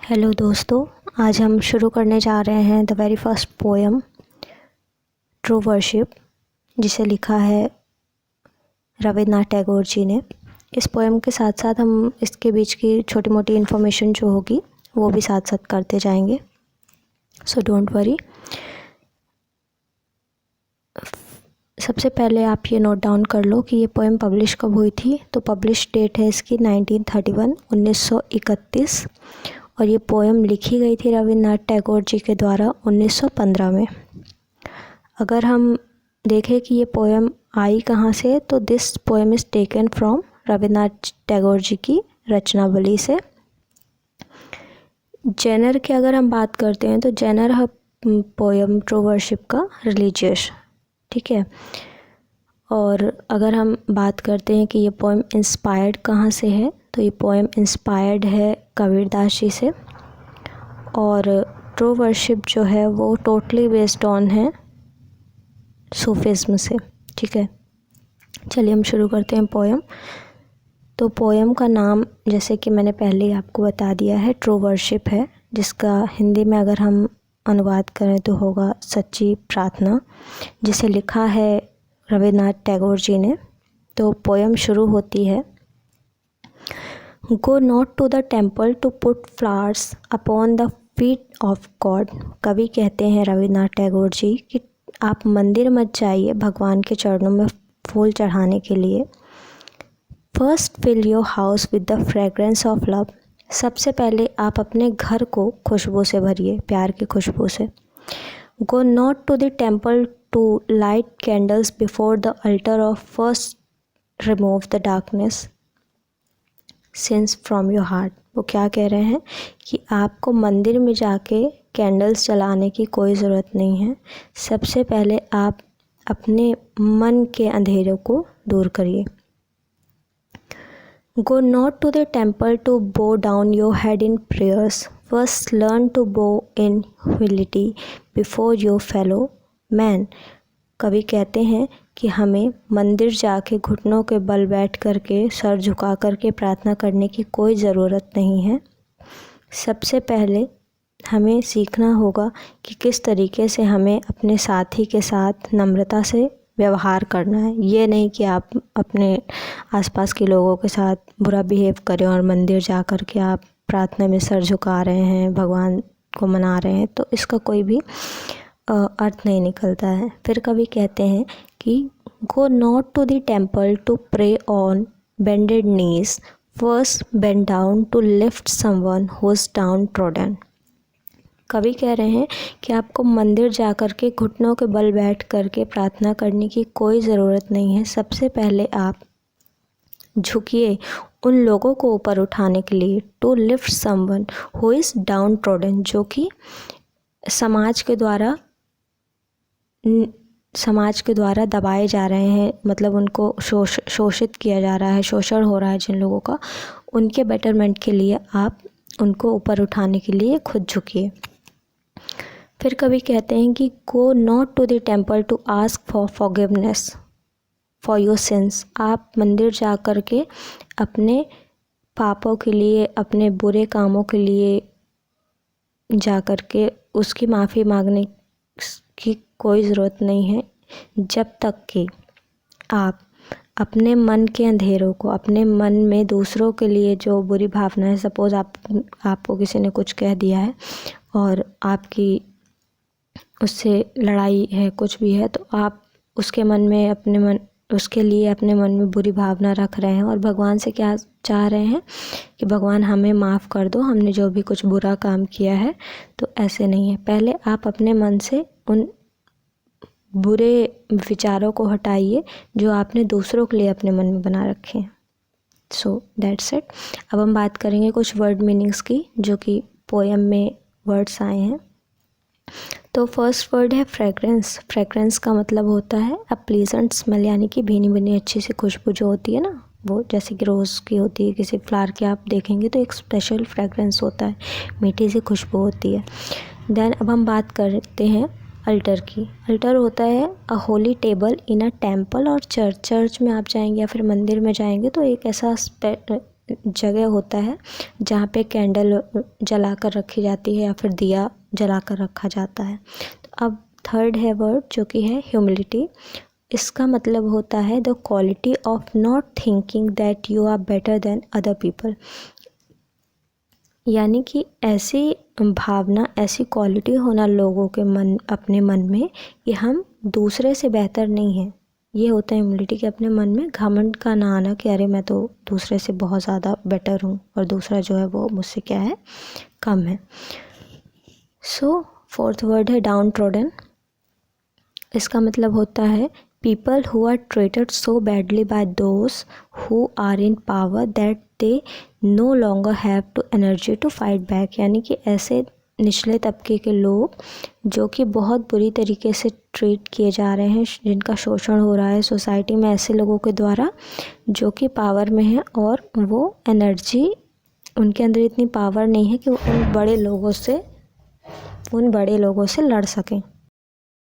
Hello दोस्तों, आज हम शुरू करने जा रहे हैं the very first poem true worship, जिसे लिखा है रविन्द्रनाथ टैगोर जी ने। इस पोएम के साथ साथ हम इसके बीच की छोटी मोटी इन्फॉर्मेशन जो होगी वो भी साथ साथ करते जाएंगे, सो डोंट वरी। सबसे पहले आप ये नोट डाउन कर लो कि ये पोएम पब्लिश कब हुई थी। तो पब्लिश डेट है इसकी 1931 और ये पोएम लिखी गई थी रविन्द्रनाथ टैगोर जी के द्वारा 1915 में। अगर हम देखें कि ये पोएम आई कहाँ से, तो this poem is taken from Rabindranath Tagore ji की रचनावली से। जेनर की अगर हम बात करते हैं तो जेनर है पोएम ट्रू वर्शिप का रिलीजियस, ठीक है। और अगर हम बात करते हैं कि ये पोएम इंस्पायर्ड कहाँ से है, तो ये पोएम इंस्पायर्ड है कबीरदास जी से। और ट्रू वर्शिप जो है वो टोटली बेस्ड ऑन है सूफिज्म से, ठीक है। चलिए हम शुरू करते हैं पोएम। तो पोएम का नाम, जैसे कि मैंने पहले ही आपको बता दिया है, ट्रू वर्शिप है, जिसका हिंदी में अगर हम अनुवाद करें तो होगा सच्ची प्रार्थना, जिसे लिखा है रविन्द्रनाथ टैगोर जी ने। तो पोएम शुरू होती है, go not to the temple to put flowers upon the feet of God. कवि कहते हैं रविन्द्रनाथ टैगोर जी कि आप मंदिर मत जाइए भगवान के चरणों में फूल चढ़ाने के लिए। First fill your house with the fragrance of love. सबसे पहले आप अपने घर को खुशबू से भरिए, प्यार की खुशबू से। Go not to the temple to light candles before the altar of, first remove the darkness sins from your heart. वो क्या कह रहे हैं कि आपको मंदिर में जाके कैंडल्स जलाने की कोई ज़रूरत नहीं है। सबसे पहले आप अपने मन के अंधेरों को दूर करिए। Go not to the temple to bow down your head in prayers, first learn to bow in humility before your fellow man. कवि कहते हैं कि हमें मंदिर जाके घुटनों के बल बैठ करके, सर झुका करके प्रार्थना करने की कोई ज़रूरत नहीं है। सबसे पहले हमें सीखना होगा कि किस तरीके से हमें अपने साथी के साथ नम्रता से व्यवहार करना है। ये नहीं कि आप अपने आसपास के लोगों के साथ बुरा बिहेव करें और मंदिर जा कर के आप प्रार्थना में सर झुका रहे हैं, भगवान को मना रहे हैं, तो इसका कोई भी अर्थ नहीं निकलता है। फिर कभी कहते हैं कि go not to the temple to pray on bended knees, first bend down to lift someone who is downtrodden. कवि कह रहे हैं कि आपको मंदिर जा कर के घुटनों के बल बैठ कर के प्रार्थना करने की कोई ज़रूरत नहीं है। सबसे पहले आप झुकिए उन लोगों को ऊपर उठाने के लिए, to lift someone who is downtrodden, जो कि समाज के द्वारा दबाए जा रहे हैं, मतलब उनको शोषित किया जा रहा है, शोषण हो रहा है जिन लोगों का, उनके बेटरमेंट के लिए आप उनको ऊपर उठाने के लिए खुद झुकिए। फिर कभी कहते हैं कि go not to the temple to ask for forgiveness for your sins. आप मंदिर जा कर के अपने पापों के लिए, अपने बुरे कामों के लिए जा कर के उसकी माफ़ी मांगने की कोई ज़रूरत नहीं है, जब तक कि आप अपने मन के अंधेरों को, अपने मन में दूसरों के लिए जो बुरी भावना है, सपोज़ आपको किसी ने कुछ कह दिया है और आपकी उससे लड़ाई है, कुछ भी है, तो आप उसके मन में उसके लिए अपने मन में बुरी भावना रख रहे हैं और भगवान से क्या चाह रहे हैं कि भगवान हमें माफ़ कर दो, हमने जो भी कुछ बुरा काम किया है। तो ऐसे नहीं है। पहले आप अपने मन से उन बुरे विचारों को हटाइए जो आपने दूसरों के लिए अपने मन में बना रखे हैं। So that's it. अब हम बात करेंगे कुछ वर्ड मीनिंग्स की, जो कि पोएम में वर्ड्स आए हैं। तो फर्स्ट वर्ड है फ्रेग्रेंस। फ्रेग्रेंस का मतलब होता है अ प्लीजेंट स्मेल, यानी कि भीनी भीनी अच्छी सी खुशबू जो होती है ना, वो जैसे कि रोज़ की होती है, किसी फ्लावर की आप देखेंगे तो एक स्पेशल फ्रेग्रेंस होता है, मीठी सी खुशबू होती है। देन अब हम बात करते हैं अल्टर की। अल्टर होता है a holy table in a temple और चर्च। चर्च में आप जाएंगे या फिर मंदिर में जाएंगे तो एक ऐसा जगह होता है जहाँ पे कैंडल जला कर रखी जाती है या फिर दिया जला कर रखा जाता है। तो अब थर्ड है वर्ड जो कि है ह्यूमिलिटी। इसका मतलब होता है the quality of not thinking that you are better than other people. यानी कि ऐसी भावना, ऐसी क्वालिटी होना लोगों के अपने मन में कि हम दूसरे से बेहतर नहीं हैं। ये होता है ह्यूमिलिटी कि अपने मन में घमंड का ना आना कि अरे मैं तो दूसरे से बहुत ज़्यादा बेटर हूँ और दूसरा जो है वो मुझसे क्या है, कम है। सो फोर्थ वर्ड है डाउन ट्रोडन। इसका मतलब होता है people who are treated so badly by those who are in power that they no longer have to energy to fight back. यानी कि ऐसे निचले तबके के लोग जो कि बहुत बुरी तरीके से ट्रीट किए जा रहे हैं, जिनका शोषण हो रहा है सोसाइटी में, ऐसे लोगों के द्वारा जो कि पावर में है और वो एनर्जी, उनके अंदर इतनी पावर नहीं है कि वो उन बड़े लोगों से लड़ सकें।